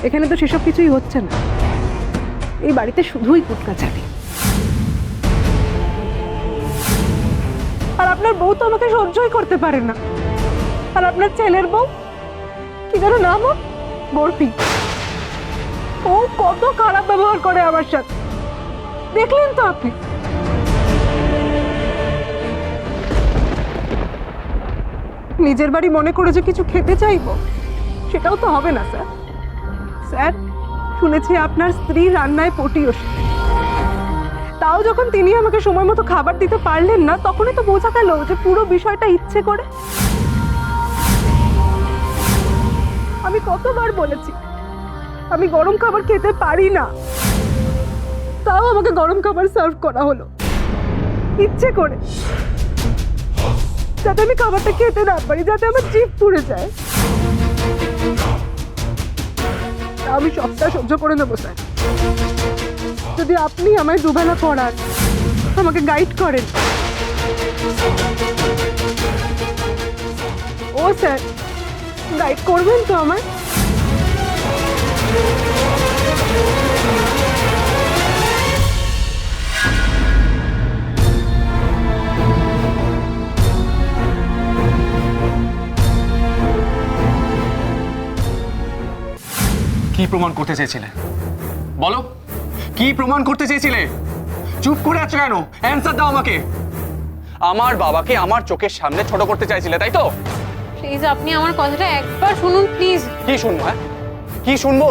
এখানে তো সেসব কিছুই হচ্ছে না, এই বাড়িতে শুধুই কুটকাচাটি। আর আপনার বউ তো আমাকে সহ্যই করতে পারে না। আর আপনার ছেলের বউ, কি যেন নাম ওর? বরফি। ও কত খারাপ ব্যবহার করে আমার সাথে, দেখলেন তো আপনি। নিজের বাড়ি মনে করে যে কিছু খেতে চাইবো, সেটাও তো হবে না স্যার। স্যার, শুনেছি আপনার স্ত্রী রান্নায় পটিয়সী। তাও যখন তিনি আমাকে সময় মতো খাবার দিতে পারলেন না, তখনই তো বোঝা গেল যে পুরো বিষয়টা ইচ্ছে করে। আমি কতবার বলেছি আমি গরম খাবার খেতে পারি না, তাও আমাকে গরম খাবার সার্ভ করা হলো ইচ্ছে করে, যাতে আমি খাবারটা খেতে না পারি, যাতে আমার জিভ পুড়ে যায়। আমি সবটা সহ্য করে নেবো স্যার, যদি আপনি আমায় দুবেলা পড়ান, আমাকে গাইড করেন। ও স্যার, গাইড করবেন তো আমায়? কি প্রমাণ করতে চেয়েছিলে বলো? কি প্রমাণ করতে চেয়েছিলে? চুপ করে আছো কেন? অ্যানসার দাও আমাকে। আমার বাবাকে আমার চোখের সামনে ছোট করতে চাইছিলে, তাই তো? প্লিজ আপনি আমার কথাটা একবার শুনুন প্লিজ। কি শুনবো? হ্যাঁ, কি শুনবো?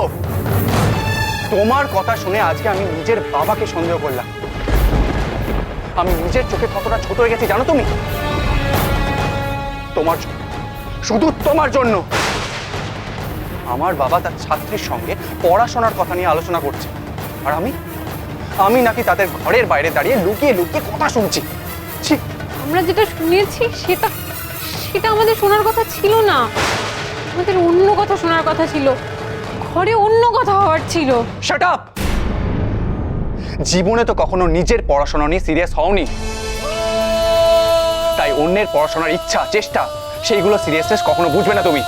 তোমার কথা শুনে আজকে আমি নিজের বাবাকে সন্দেহ করলাম। আমি নিজের চোখে কতটা ছোট হয়ে গেছি জানো তুমি? তোমার জন্য, শুধু তোমার জন্য। আমার বাবা তার ছাত্রীর সঙ্গে পড়াশোনার কথা নিয়ে আলোচনা করছে, আর আমি নাকি তাদের ঘরের বাইরে দাঁড়িয়ে লুকিয়ে লুকিয়ে কথা শুনছি। ছি! আমরা যেটা শুনেছি সেটা সেটা আমাদের শোনার কথা ছিল না, আমাদের অন্য কথা শোনার কথা ছিল, ঘরে অন্য কথা হওয়ার ছিল। Shut up! জীবনে তো কখনো নিজের পড়াশোনা নিয়ে সিরিয়াস হওনি, তাই অন্যের পড়াশোনার ইচ্ছা চেষ্টা সেইগুলো সিরিয়াসনেস কখনো বুঝবে না তুমি।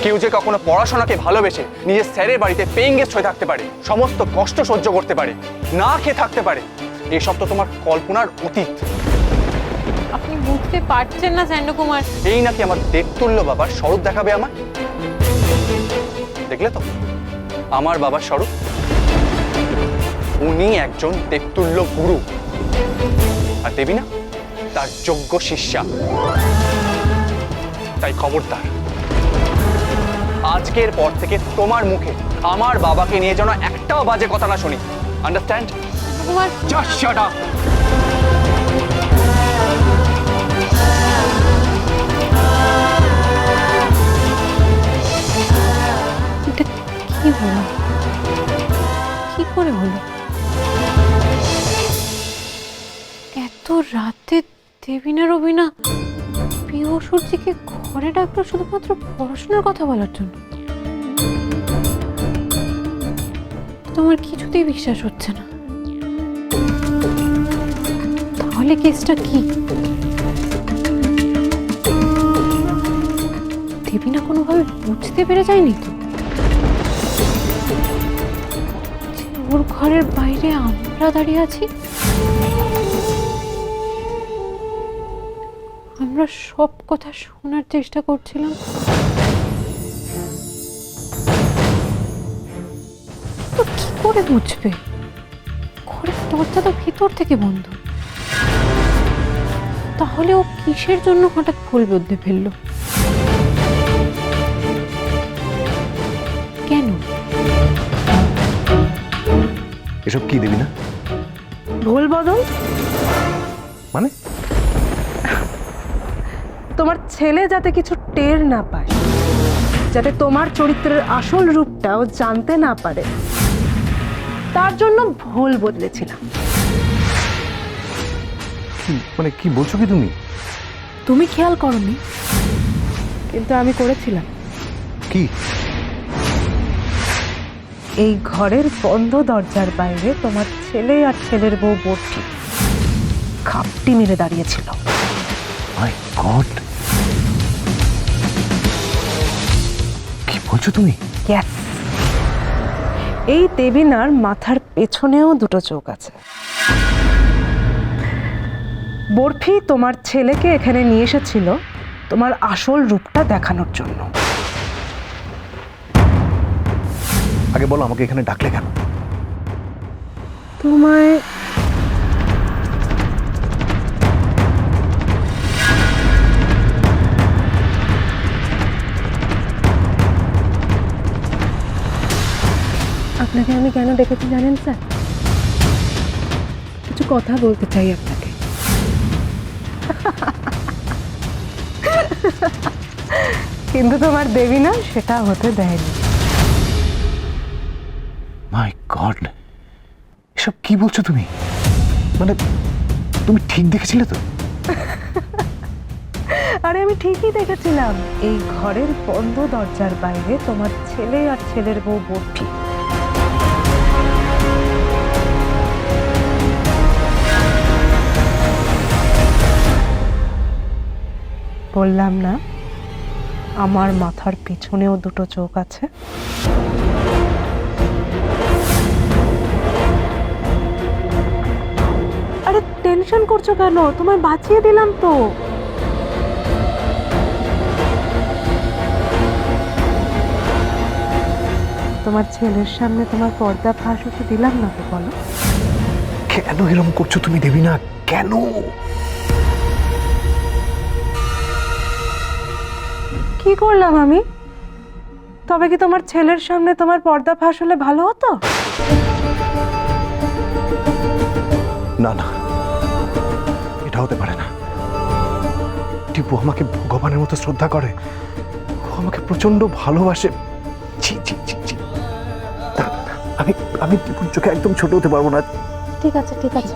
কেউ যে কখনো পড়াশোনাকে ভালোবেসে নিজের স্যারের বাড়িতে পেইং গেস্ট হয়ে থাকতে পারে, সমস্ত কষ্ট সহ্য করতে পারে, না খেয়ে থাকতে পারে, এসব তো তোমার কল্পনার অতীত। আপনি বুঝতে পারছেন না স্যান্ডো কুমার। এই নাকি আমার দেবতুল্য বাবার স্বরূপ দেখাবে আমায়? দেখলে তো আমার বাবার স্বরূপ, উনি একজন দেবতুল্য গুরু, আর দেবী না তার যোগ্য শিষ্যা। তাই খবরদার, আজকের পর থেকে তোমার মুখে আমার বাবাকে নিয়ে যেন একটাও বাজে কথা না শুনি। Understand? Kumar, just shut up. এটা কি হলো? কি করে হলো? এত রাতে দেবিনা রবিনা প্রিয় সূর্যকে ঘরে ডাকলো শুধুমাত্র পড়াশোনার কথা বলার জন্য? তোমার কিছুতেই বিশ্বাস হচ্ছে না। তাহলে কেসটা কি? দেবিনা কোনোভাবে বুঝতে পেরে যায়নি তো যে ওর ঘরের বাইরে আমরা দাঁড়িয়ে আছি? আমরা সব কথা শোনার চেষ্টা করছিলাম, তো কি করে বুঝবে? ঘরের দরজা তো ভিতর থেকে বন্ধ। তাহলে ও কিসের জন্য হঠাৎ ফুল বদলে ফেললো? কেন? এসব কি দেবি না? ভুল বদল মানে? তোমার ছেলে যাতে কিছু টের না পায়, যাতে তোমার চরিত্রের আসল রূপটাও জানতে না পারে, তার জন্য ভুল বদলেছিলাম। মানে কি বলছো কি তুমি? তুমি খেয়াল করনি, কিন্তু আমি করেছিলাম। কি? এই ঘরের বন্ধ দরজার বাইরে তোমার ছেলে আর ছেলের বউ বর্ষি খাপটি মেরে দাঁড়িয়েছিল। মাই গড, কি বলছো তুমি? Yes. এই দেবিনার মাথার পেছনেও দুটো চোখ আছে। বরফি তোমার ছেলেকে এখানে নিয়ে এসেছিল তোমার আসল রূপটা দেখানোর জন্য। আগে বলো আমাকে এখানে ডাকলে কেন? তোমায় আপনাকে আমি কেন ডেকেছি জানেন স্যার? কিছু কথা বলতে চাই আপনাকে। কিন্তু তোমার দেবী না সেটা হতে দেয়নি। মাই গড, এসব কি বলছো তুমি? মানে তুমি ঠিক দেখেছিলে তো? আরে আমি ঠিকই দেখেছিলাম। এই ঘরের বন্ধ দরজার বাইরে তোমার ছেলে আর ছেলের বউ বরফি। বললাম না আমার মাথার পিছনেও দুটো চোখ আছে। আরে টেনশন করছো কেন? তোমায় বাঁচিয়ে দিলাম তো। তোমার ছেলের সামনে তোমার পর্দা ফাঁস হতে দিলাম না তো, বলো? কেন এরকম করছো তুমি দেবিনা? কেন? কি করলাম আমি? তবে কি তোমার ছেলের সামনে তোমার পর্দা ফাঁস হলে ভালো হতো? না না, এটা হতে পারে না। টিপু আমাকে ভগবানের মতো শ্রদ্ধা করে, ও আমাকে প্রচন্ড ভালোবাসে। ছি ছি ছি ছি। না, আমি আমি টিপুর চোখে একদম ছোট হতে পারবো না। ঠিক আছে ঠিক আছে,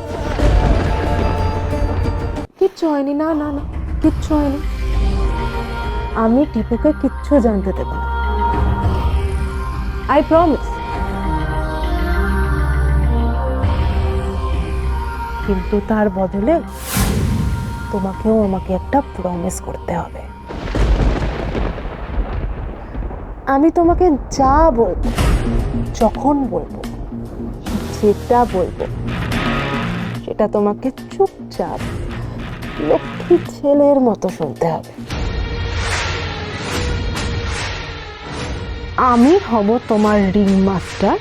কিচ্ছু হয়নি। না না না, কিচ্ছু হয়নি। আমি টিপুকে কিচ্ছু জানতে দেব না, আই প্রমিস। কিন্তু তার বদলে তোমাকেও আমাকে একটা প্রমিস করতে হবে। আমি তোমাকে যা বলবো, যখন বলবো, যেটা বলবো, সেটা তোমাকে চুপচাপ লক্ষ্মী ছেলের মতো শুনতে হবে। আমি হব তোমার রিং মাস্টার।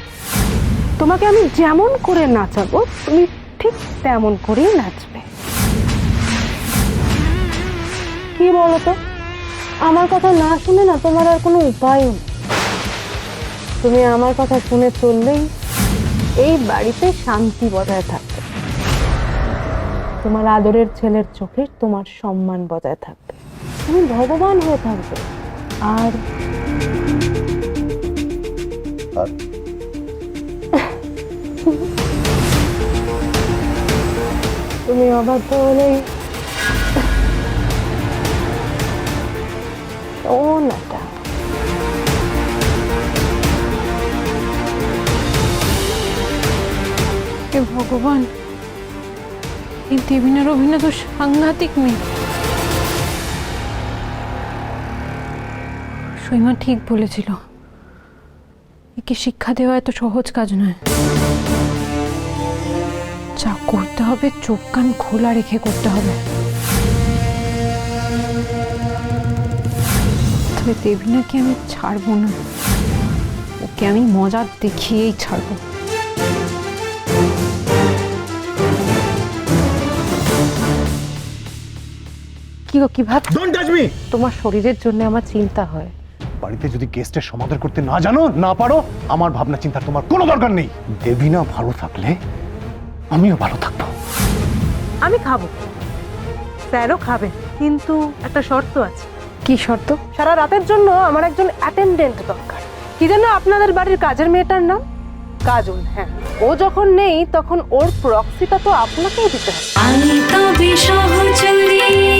তোমাকে আমি যেমন করে নাচাবো তুমি ঠিক তেমন করেই নাচবে। কি বলো তো, আমার কথা না শুনে না তোমার আর কোনো উপায় নেই। তুমি আমার কথা শুনে চললেই এই বাড়িতে শান্তি বজায় থাকবে। তোমার আদরের ছেলের চোখে তোমার সম্মান বজায় থাকবে। তুমি ভগবান হয়ে থাকবে। আর তুমি অবাধ্য হলেই সোনাটা। হে ভগবান, এই দেবিনার অভিনয় তো সাংঘাতিক মেয়ে। সীমা ঠিক বলেছিল, একে শিক্ষা দেওয়া এত সহজ কাজ নয়। যা করতে হবে চোখ কান খোলা রেখে করতে হবে। তবে দেবিনাকে আমি ছাড়বো না, ওকে আমি মজা দেখিয়েই ছাড়বো। কি গো, কি ভাব? Don't touch me. তোমার শরীরের জন্য আমার চিন্তা হয়। বাড়িতে যদি গেস্টের সমাদর করতে না জানো, না পারো, আমার ভাবনা চিন্তার তোমার কোনো দরকার নেই। দেবিনা ভালো থাকলে আমিও ভালো থাকবো। আমি খাবো, স্যারও খাবে, কিন্তু একটা শর্ত আছে। কি শর্ত? সারা রাতের জন্য আমার একজন অ্যাটেন্ডেন্ট দরকার। কি যেন আপনাদের বাড়ির কাজের মেয়েটার নাম? কাজল। হ্যাঁ, ও যখন নেই তখন ওর প্রক্সিটা তো আপনাকেই দিতে হবে। আমি তবে সহচরী।